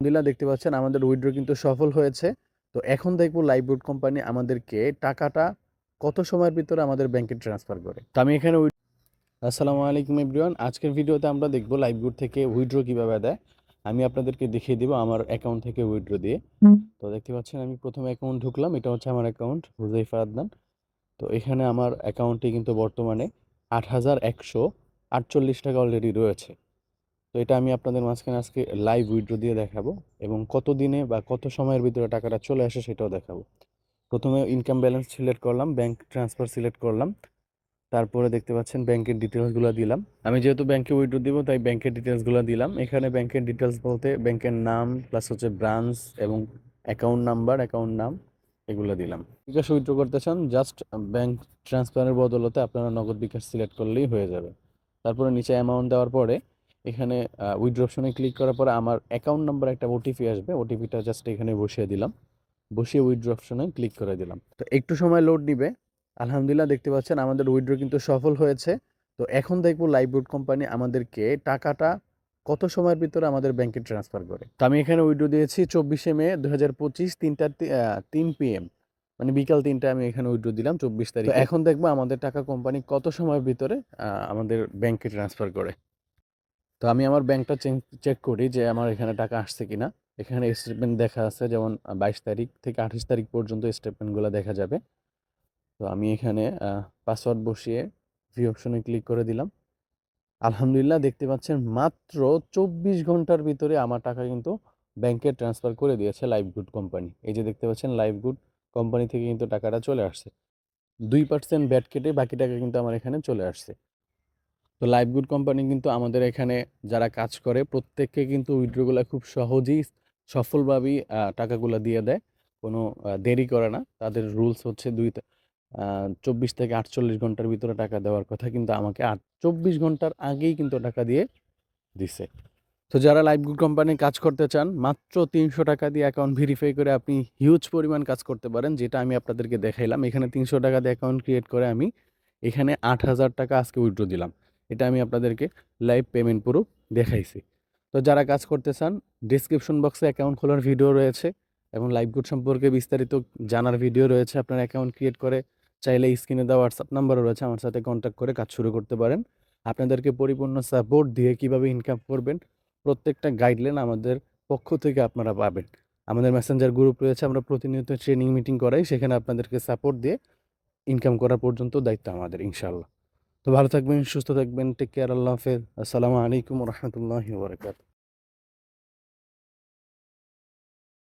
আলহামদুলিল্লাহ দেখতে পাচ্ছেন আমাদের উইথড্র কিন্তু সফল হয়েছে। তো এখন দেখব লাইভবোট কোম্পানি আমাদেরকে টাকাটা কত সময়ের ভিতরে আমাদের ব্যাংকে ট্রান্সফার করে। তো আমি এখানে আসসালামু আলাইকুম এভরিওয়ান। আজকের ভিডিওতে আমরা দেখব লাইভবোট থেকে উইথড্র কিভাবে দেয়। আমি আপনাদেরকে দেখিয়ে দিব আমার অ্যাকাউন্ট থেকে উইথড্র দিয়ে। তো দেখতে পাচ্ছেন আমি প্রথমে অ্যাকাউন্ট ঢুকলাম, এটা হচ্ছে আমার অ্যাকাউন্ট হুজাইফা আদনান। তো এখানে আমার অ্যাকাউন্টে কিন্তু বর্তমানে ৮,১৪৮ টাকা অলরেডি রয়েছে। তো এটা আমি আপনাদের মাঝখানে আজকে লাইভ উইথড্র দিয়ে দেখাবো এবং কত দিনে বা কত সময়ের ভিতরে টাকাটা চলে আসে সেটাও দেখাবো। প্রথমে ইনকাম ব্যালেন্স সিলেক্ট করলাম, ব্যাংক ট্রান্সফার সিলেক্ট করলাম, তারপরে দেখতে পাচ্ছেন ব্যাংকের ডিটেলসগুলো দিলাম। আমি যেহেতু ব্যাংকে উইথড্র দিব তাই ব্যাংকের ডিটেলসগুলো দিলাম। এখানে ব্যাংকের ডিটেলস বলতে ব্যাংকের নাম প্লাস হচ্ছে ব্রাঞ্চ এবং অ্যাকাউন্ট নাম্বার, অ্যাকাউন্ট নাম এগুলো দিলাম। বিকাশ উইথড্র করতে চান জাস্ট ব্যাংক ট্রান্সফারের বদলতে আপনারা নগদ বিকাশ সিলেক্ট করলেই হয়ে যাবে। তারপরে নিচে অ্যামাউন্ট দেওয়ার পরে এখানে উইথড্র অপশনে ক্লিক করার পরে আমার অ্যাকাউন্ট নাম্বার একটা ওটিপি আসবে, ওটিপিটা জাস্ট এখানে বসিয়ে দিলাম, বসিয়ে উইথড্র অপশনে ক্লিক করে দিলাম। তো একটু সময় লোড নিবে। আলহামদুলিল্লাহ দেখতে পাচ্ছেন আমাদের উইথড্র কিন্তু সফল হয়েছে। তো এখন দেখবো লাইভবোট কোম্পানি আমাদেরকে টাকাটা কত সময়ের ভিতরে আমাদের ব্যাংকে ট্রান্সফার করে। তো আমি এখানে উইথড্র দিয়েছি 24শে মে 2025 3 PM, মানে বিকাল 3টায় আমি এখানে উইথড্র দিলাম 24 তারিখে। এখন দেখবো আমাদের টাকা কোম্পানি কত সময়ের ভিতরে আমাদের ব্যাংকে ট্রান্সফার করে। তো আমি আমার ব্যাংকটা চেক করি যে আমার এখানে টাকা আসছে কিনা। এখানে স্টেটমেন্ট দেখা আছে, যেমন 22 তারিখ থেকে 28 তারিখ পর্যন্ত স্টেটমেন্টগুলো দেখা যাবে। তো আমি এখানে পাসওয়ার্ড বসিয়ে ভি অপশনে ক্লিক করে দিলাম। আলহামদুলিল্লাহ দেখতে পাচ্ছেন মাত্র 24 ঘন্টার ভিতরে আমার টাকা কিন্তু ব্যাংকে ট্রান্সফার করে দিয়েছে লাইভগুড কোম্পানি। এই যে দেখতে পাচ্ছেন লাইভগুড কোম্পানি থেকে কিন্তু টাকাটা চলে আসছে। 2% ব্যাট কেটে বাকি টাকা কিন্তু আমার এখানে চলে আসছে। তো লাইভগুড কোম্পানি কিন্তু আমাদের এখানে যারা কাজ করে প্রত্যেককে কিন্তু উইথড্রগুলো খুব সহজেই সফলভাবেই টাকাগুলো দিয়ে দেয়। কোনো দেরি করে না। তাদের রুলস হচ্ছে 24 থেকে 48 ঘন্টার ভিতরে টাকা দেওয়ার কথা, কিন্তু আমাকে 24 ঘন্টার আগেই কিন্তু টাকা দিয়ে দিছে। তো যারা লাইভগুড কোম্পানি কাজ করতে চান মাত্র 300 টাকা দিয়ে অ্যাকাউন্ট ভেরিফাই করে আপনি হিউজ পরিমাণ কাজ করতে পারেন, যেটা আমি আপনাদেরকে দেখাইলাম। এখানে 300 টাকা দিয়ে অ্যাকাউন্ট ক্রিয়েট করে আমি এখানে 8,000 টাকা আজকে উইথড্র দিলাম। এটা আমি আপনাদেরকে লাইভ পেমেন্ট প্রুফ দেখাইছি। তো যারা কাজ করতে চান ডিসক্রিপশন বক্সে অ্যাকাউন্ট খোলার ভিডিও রয়েছে এবং লাইভগুড সম্পর্কে বিস্তারিত জানার ভিডিও রয়েছে। আপনার অ্যাকাউন্ট ক্রিয়েট করে চাইলে স্ক্রিনে দেওয়া হোয়াটসঅ্যাপ নাম্বারও রয়েছে, আমার সাথে কন্ট্যাক্ট করে কাজ শুরু করতে পারেন। আপনাদেরকে পরিপূর্ণ সাপোর্ট দিয়ে কিভাবে ইনকাম করবেন প্রত্যেকটা গাইডলাইন আমাদের পক্ষ থেকে আপনারা পাবেন। আমাদের মেসেঞ্জার গ্রুপ রয়েছে, আমরা প্রতিনিয়ত ট্রেনিং মিটিং করাই, সেখানে আপনাদেরকে সাপোর্ট দিয়ে ইনকাম করা পর্যন্ত দায়িত্ব আমাদের ইনশাআল্লাহ। তো ভালো থাকবেন, সুস্থ থাকবেন, টেক কেয়ার, আল্লাহ হাফেজ। আসসালামু আলাইকুম রহমতুল্লাহি ওয়া বারাকাতুহু।